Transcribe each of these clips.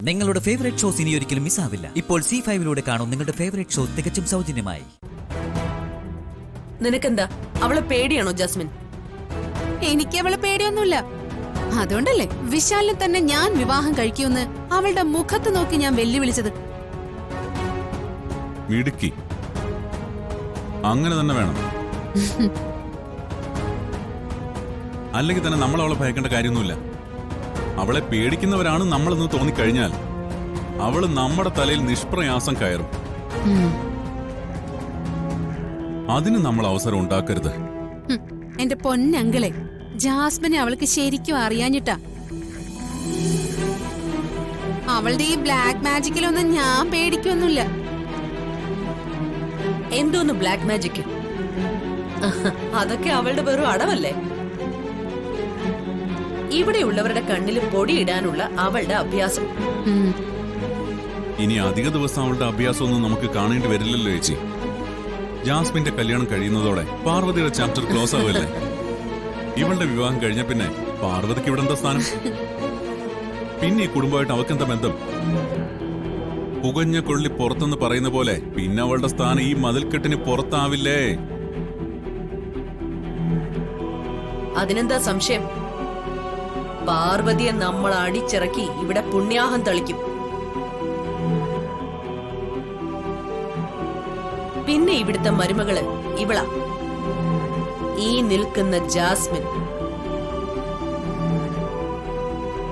നിങ്ങളുടെ favourite shows ഇനി ഒരിക്കലും മിസ്സാവില്ല. ഇപ്പോൾ C5 കാണും നിങ്ങളുടെ ഫേവറേറ്റ് ഷോ തികച്ചും സൗജന്യമായി. നിനക്കെന്താ അവളെ പേടിയാണോ ജാസ്മിൻ? എനിക്ക് അവളെ പേടിയൊന്നുമില്ല. അതുകൊണ്ടല്ലേ വിശാലിനെ തന്നെ ഞാൻ വിവാഹം കഴിക്കുമെന്ന് അവളുടെ മുഖത്ത് നോക്കി ഞാൻ വെല്ലുവിളിച്ചത്. മിടുക്കി, അങ്ങനെ തന്നെ വേണം. അല്ലെങ്കിൽ തന്നെ നമ്മൾ അവളെ ഭയക്കേണ്ട കാര്യമൊന്നുമില്ല. അവളെ പേടിക്കുന്നവരാണ് നമ്മളെന്ന് തോന്നിക്കഴിഞ്ഞാൽ അവള് നമ്മുടെ തലയിൽ നിഷ്പ്രയാസം കയറും. അതിന് നമ്മൾ അവസരം ഉണ്ടാക്കരുത്. എന്റെ പൊന്നങ്കിളെ, ജാസ്മിനെ അവൾക്ക് ശരിക്കും അറിയാഞ്ഞിട്ടാ. അവളുടെ ഈ ബ്ലാക്ക് മാജിക്കിലൊന്നും ഞാൻ പേടിക്കൊന്നുമില്ല. എന്തോന്ന് ബ്ലാക്ക് മാജിക്? അതൊക്കെ അവളുടെ വെറും അടവല്ലേ. ഇവിടെയുള്ളവരുടെ കണ്ണിൽ പൊടിയിടാനുള്ള അവളുടെ അഭ്യാസം. ഇനി അധിക ദിവസം അവളുടെ അഭ്യാസമൊന്നും നമുക്ക് കാണേണ്ടി വരില്ലല്ലോ ചേച്ചി. ജാസ്മിന്റെ കല്യാണം കഴിയുന്നതോടെ പാർവതിയുടെ ചാപ്റ്റർ ക്ലോസ് ആവല്ലേ. ഇവളുടെ വിവാഹം കഴിഞ്ഞ പിന്നെ പാർവതിക്ക് ഇവിടെ എന്താ സ്ഥാനം? പിന്നെ ഈ കുടുംബമായിട്ട് അവക്കെന്താ ബന്ധം? പുകഞ്ഞ കൊള്ളി പുറത്തെന്ന് പറയുന്ന പോലെ പിന്നെ അവളുടെ സ്ഥാനം ഈ മതിൽക്കെട്ടിന് പുറത്താവില്ലേ? അതിനെന്താ സംശയം? പാർവതിയെ നമ്മൾ അടിച്ചിറക്കി ഇവിടെ പുണ്യാഹം തളിക്കും. പിന്നെ ഇവിടുത്തെ മരുമകള് ഇവളാ, ഈ നിൽക്കുന്ന ജാസ്മിൻ.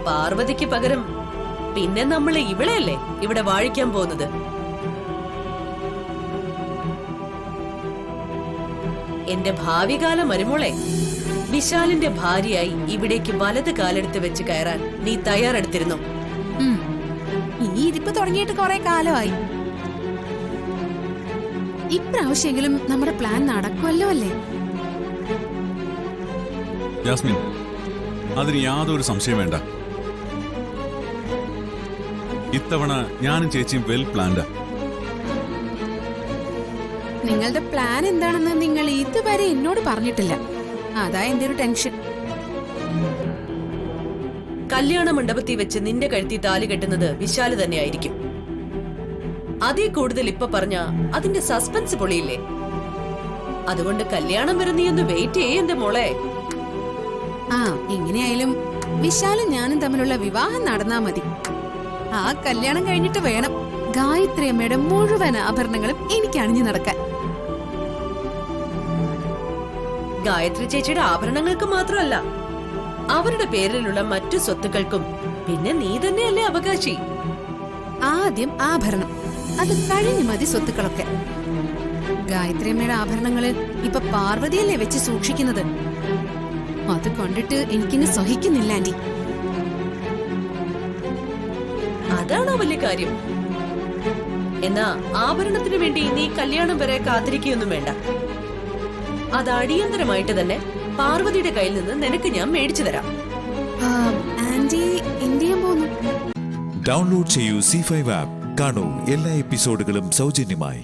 പാർവതിക്ക് പകരം പിന്നെ നമ്മള് ഇവളെയല്ലേ ഇവിടെ വാഴിക്കാൻ പോകുന്നത്. എന്റെ ഭാവികാല മരുമോളെ, വിശാലിന്റെ ഭാര്യയായി ഇവിടേക്ക് വലത് കാലെടുത്ത് വെച്ച് കയറാൻ നീ തയ്യാറെടുത്തിരുന്നോ? ഈ ഇരിപ്പ് തുടങ്ങിയിട്ട് കുറെ കാലമായി. ഇപ്രാവശ്യെങ്കിലും നമ്മുടെ പ്ലാൻ നടക്കുമല്ലോ അല്ലേ? ജാസ്മിൻ, അതിന് യാതൊരു സംശയം വേണ്ട. ഇത്തവണ ഞാനും ചേച്ചിയും വെൽ പ്ലാൻഡാ. നിങ്ങളുടെ പ്ലാൻ എന്താണെന്ന് നിങ്ങൾ ഇതുവരെ എന്നോട് പറഞ്ഞിട്ടില്ല. അതാ എന്റെ ഒരു ടെൻഷൻ. കല്യാണ മണ്ഡപത്തിൽ വെച്ച് നിന്റെ കഴുത്തി താലി കെട്ടുന്നത് വിശാല് തന്നെയായിരിക്കും. അതേ കൂടുതൽ ഇപ്പൊ പറഞ്ഞ അതിന്റെ സസ്പെൻസ് പൊളിയില്ലേ. അതുകൊണ്ട് കല്യാണം വരെ നീ ഒന്ന് വെയിറ്റ് ചെയ്യേ എന്റെ മോളെ. എങ്ങനെയായാലും വിശാലും ഞാനും തമ്മിലുള്ള വിവാഹം നടന്നാ മതി. ആ കല്യാണം കഴിഞ്ഞിട്ട് വേണം ഗായത്രി അമ്മയുടെ മുഴുവൻ ആഭരണങ്ങളും എനിക്ക് അണിഞ്ഞു നടക്കാൻ. ഗായത്രി ചേച്ചിയുടെ ആഭരണങ്ങൾക്ക് മാത്രമല്ല, അവരുടെ പേരിലുള്ള മറ്റു സ്വത്തുക്കൾക്കും പിന്നെ നീ തന്നെയല്ലേ അവകാശി. ആദ്യം ആഭരണം, അത് കഴിഞ്ഞു മതി സ്വത്തുക്കളൊക്കെ. ഗായത്രി അമ്മയുടെ ആഭരണങ്ങള് ഇപ്പൊ പാർവതിയല്ലേ വെച്ച് സൂക്ഷിക്കുന്നത്. അത് കണ്ടിട്ട് എനിക്കിങ്ങ് സഹിക്കുന്നില്ല ആന്റി. അതാണോ വലിയ കാര്യം? എന്നാ ആഭരണത്തിന് വേണ്ടി നീ കല്യാണം വരെ കാത്തിരിക്കുകയൊന്നും വേണ്ട. അത് അടിയന്തരമായിട്ട് തന്നെ പാർവതിയുടെ കയ്യിൽ നിന്ന് നിനക്ക് ഞാൻ മേടിച്ചു തരാം. ആന്റി എന്ത് ചെയ്യാൻ പോകുന്നു? ഡൗൺലോഡ് ചെയ്യൂ C5 ആപ്പ്. കാണൂ എല്ലാ എപ്പിസോഡുകളും സൗജന്യമായി.